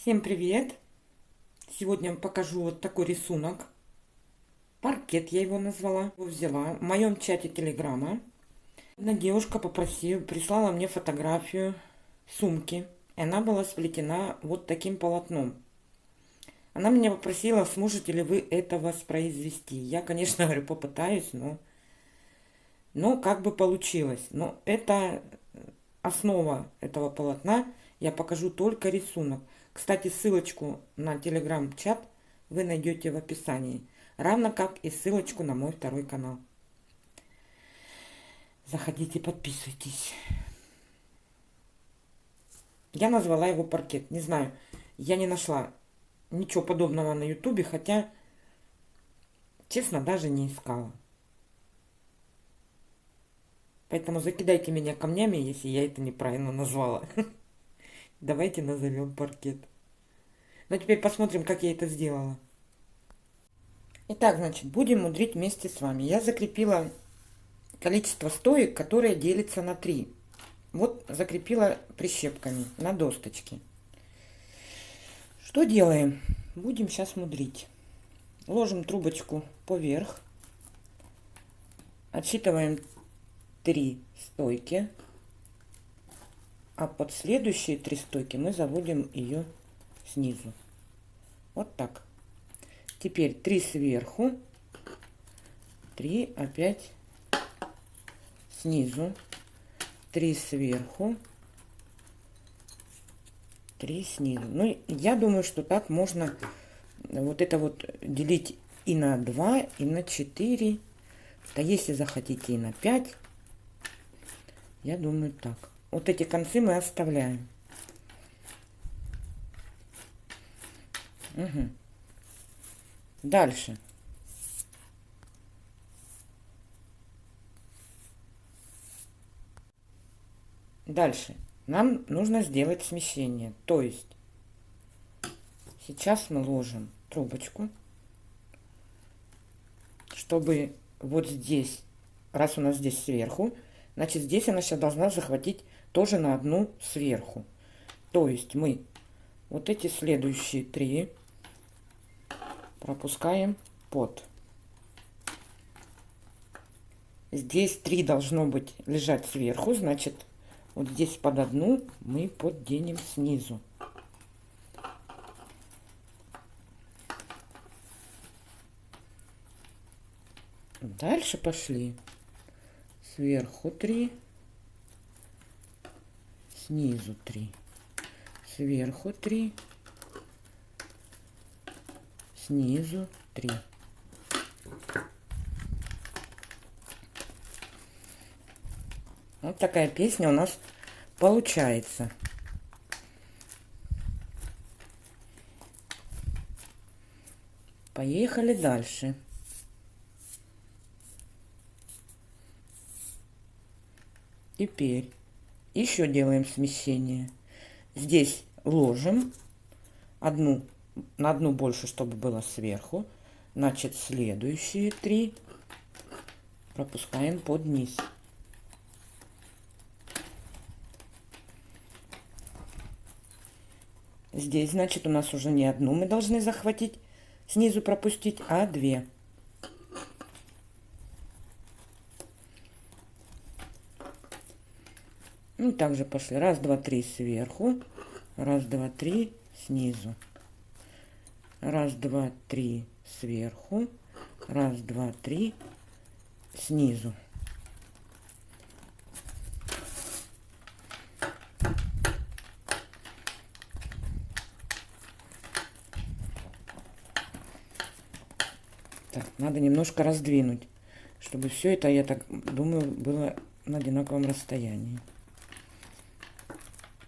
Всем привет! Сегодня вам покажу вот такой рисунок. Паркет я его назвала. Его взяла в моем чате Телеграма. Одна девушка прислала мне фотографию сумки. И она была сплетена вот таким полотном. Она меня попросила, сможете ли вы это воспроизвести. Я, конечно, говорю, попытаюсь, но как бы получилось. Но это основа этого полотна. Я покажу только рисунок. Кстати, ссылочку на телеграм-чат вы найдете в описании. Равно как и ссылочку на мой второй канал. Заходите, подписывайтесь. Я назвала его паркет. Не знаю, я не нашла ничего подобного на ютубе, хотя, честно, даже не искала. Поэтому закидайте меня камнями, если я это неправильно назвала. Давайте назовем паркет. Ну, теперь посмотрим, как я это сделала. Итак, значит, будем мудрить вместе с вами. Я закрепила количество стоек, которое делится на 3. Вот закрепила прищепками на досточке. Что делаем? Будем сейчас мудрить. Ложим трубочку поверх. Отсчитываем 3 стойки. А под следующие 3 стойки мы заводим ее снизу. Вот так. Теперь 3 сверху, 3 опять снизу, 3 сверху, 3 снизу. Ну, я думаю, что так можно вот это вот делить и на 2, и на 4. Да если захотите и на 5, я думаю так. Вот эти концы мы оставляем. Угу. Дальше. Дальше. Нам нужно сделать смещение. То есть сейчас мы ложим трубочку, чтобы вот здесь, раз у нас здесь сверху, значит здесь она сейчас должна захватить тоже на одну сверху. То есть мы вот эти следующие 3 пропускаем под. Здесь 3 должно быть лежать сверху, значит вот здесь под одну мы подденем снизу. Дальше пошли. Сверху 3, снизу 3, сверху 3, снизу 3. Вот такая песня у нас получается. Поехали дальше. Теперь еще делаем смещение. Здесь ложим на одну больше, чтобы было сверху. Значит, следующие 3 пропускаем под низ. Здесь, значит, у нас уже не одну мы должны захватить, снизу пропустить, а 2. Ну, также пошли. 1, 2, 3 сверху. 1, 2, 3 снизу. 1, 2, 3 сверху. 1, 2, 3 снизу. Так, надо немножко раздвинуть, чтобы все это, я так думаю, было на одинаковом расстоянии.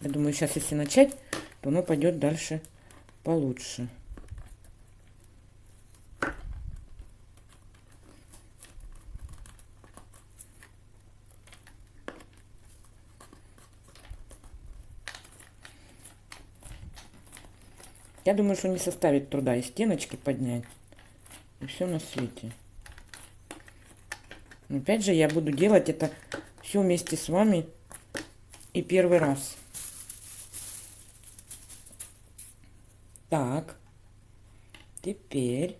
Я думаю, сейчас, если начать, то оно пойдет дальше получше. Я думаю, что не составит труда и стеночки поднять, и все на свете. Но опять же, я буду делать это все вместе с вами и первый раз. Так, теперь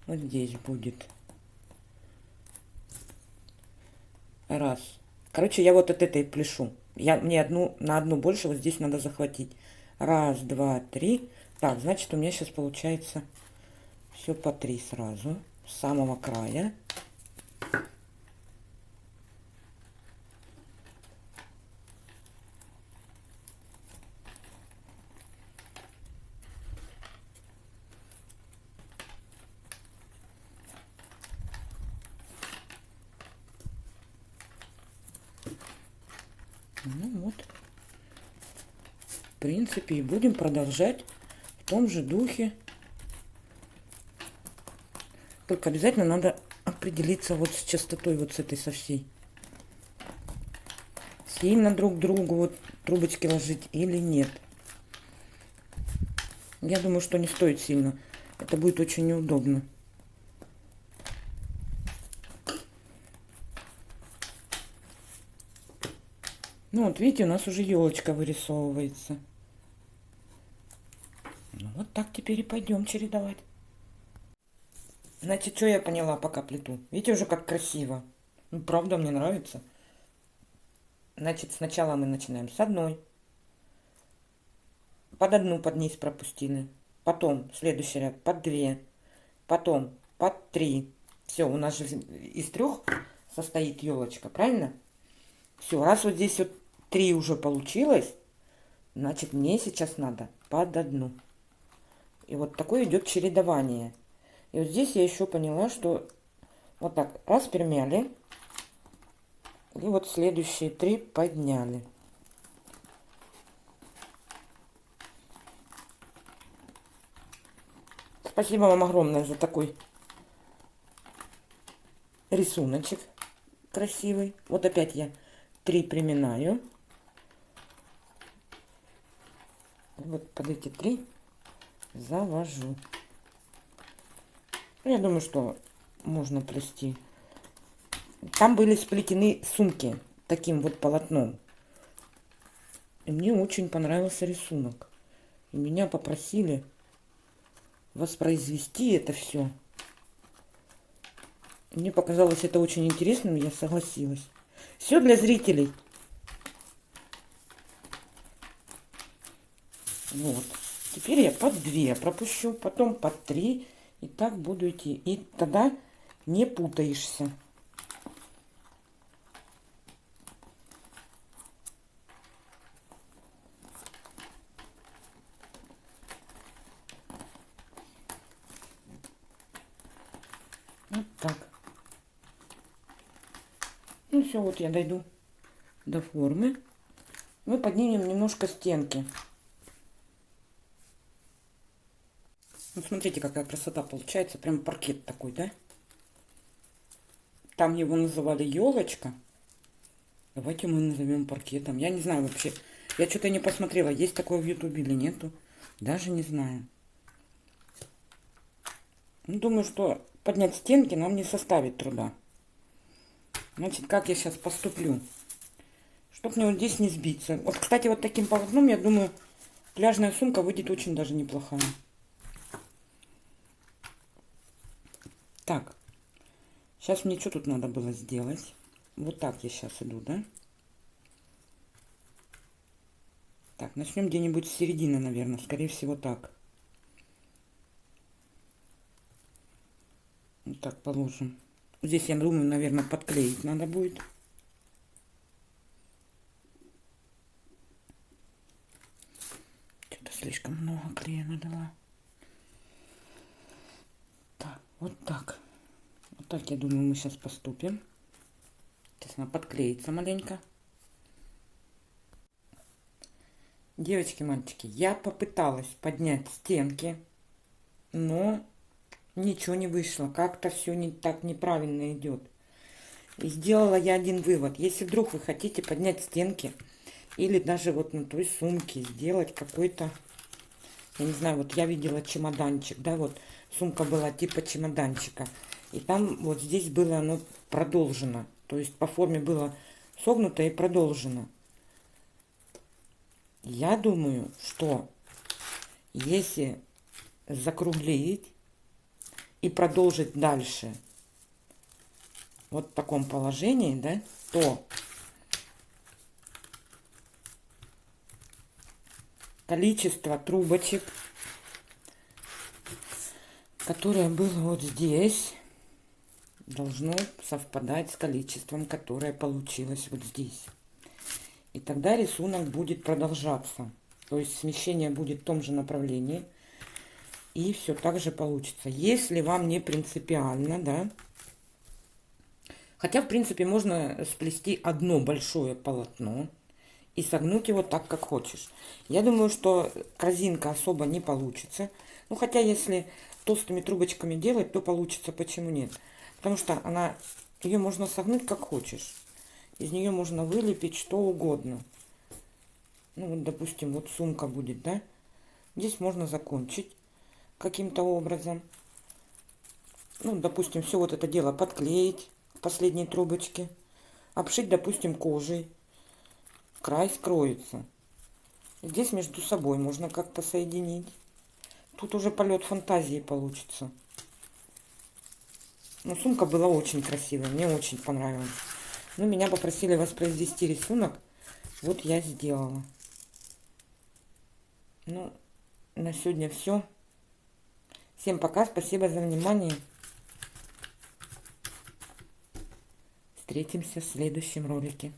вот здесь будет раз. Короче, я вот от этой пляшу. Мне на одну больше вот здесь надо захватить. Раз, два, три. Так, значит, у меня сейчас получается все по 3 сразу. С самого края. Ну вот. В принципе, и будем продолжать в том же духе. Только обязательно надо определиться вот с частотой вот с этой со всей. Сильно друг к другу вот трубочки ложить или нет. Я думаю, что не стоит сильно. Это будет очень неудобно. Ну вот видите, у нас уже елочка вырисовывается. Ну вот так теперь и пойдем чередовать. Значит, что я поняла, пока плету? Видите, уже как красиво. Ну, правда, мне нравится. Значит, сначала мы начинаем с одной. Под одну под низ пропустили. Потом следующий ряд под 2. Потом под 3. Все, у нас же из 3 состоит елочка, правильно? Все, раз вот здесь вот 3 уже получилось, значит, мне сейчас надо под одну. И вот такое идет чередование. И вот здесь я еще поняла, что вот так раз перемяли. И вот следующие 3 подняли. Спасибо вам огромное за такой рисуночек красивый. Вот опять я 3 приминаю. Вот под эти 3 завожу. Я думаю, что можно плести. Там были сплетены сумки таким вот полотном. И мне очень понравился рисунок. И меня попросили воспроизвести это все. Мне показалось это очень интересным, я согласилась. Все для зрителей. Вот. Теперь я под 2 пропущу, потом под 3. И так буду идти. И тогда не путаешься. Вот так. Ну все, вот я дойду до формы. Мы поднимем немножко стенки. Ну, смотрите, какая красота получается. Прям паркет такой, да? Там его называли елочка. Давайте мы назовем паркетом. Я не знаю вообще. Я что-то не посмотрела, есть такое в ютубе или нету. Даже не знаю. Ну, думаю, что поднять стенки нам не составит труда. Значит, как я сейчас поступлю? Чтоб мне вот здесь не сбиться. Вот, кстати, вот таким полотном, я думаю, пляжная сумка выйдет очень даже неплохая. Так, сейчас мне что тут надо было сделать? Вот так я сейчас иду, да? Так, начнем где-нибудь с середины, наверное. Скорее всего, так. Вот так положим. Здесь, я думаю, наверное, подклеить надо будет. Что-то слишком много клея надала. Так, вот так. Вот так, я думаю, мы сейчас поступим. Сейчас она подклеится маленько. Девочки, мальчики, я попыталась поднять стенки, но ничего не вышло. Как-то все не так неправильно идет. И сделала я один вывод. Если вдруг вы хотите поднять стенки, или даже вот на той сумке сделать какой-то, я не знаю, вот я видела чемоданчик, да, вот сумка была типа чемоданчика. И там вот здесь было оно продолжено. То есть по форме было согнуто и продолжено. Я думаю, что Если закруглить и продолжить дальше вот в таком положении, да, то количество трубочек, которое было вот здесь, должно совпадать с количеством, которое получилось вот здесь. И тогда рисунок будет продолжаться. То есть смещение будет в том же направлении. И все так же получится. Если вам не принципиально, да. Хотя, в принципе, можно сплести одно большое полотно и согнуть его так, как хочешь. Я думаю, что корзинка особо не получится. Ну, хотя, если толстыми трубочками делать, то получится. Почему нет? Потому что ее можно согнуть как хочешь. Из нее можно вылепить что угодно. Ну, вот, допустим, вот сумка будет, да? Здесь можно закончить каким-то образом. Ну, допустим, все вот это дело подклеить к последней трубочке. Обшить, допустим, кожей. Край скроется. Здесь между собой можно как-то соединить. Тут уже полет фантазии получится. Но сумка была очень красивая, мне очень понравилась. Ну, меня попросили воспроизвести рисунок. Вот я сделала. Ну, на сегодня все. Всем пока, спасибо за внимание. Встретимся в следующем ролике.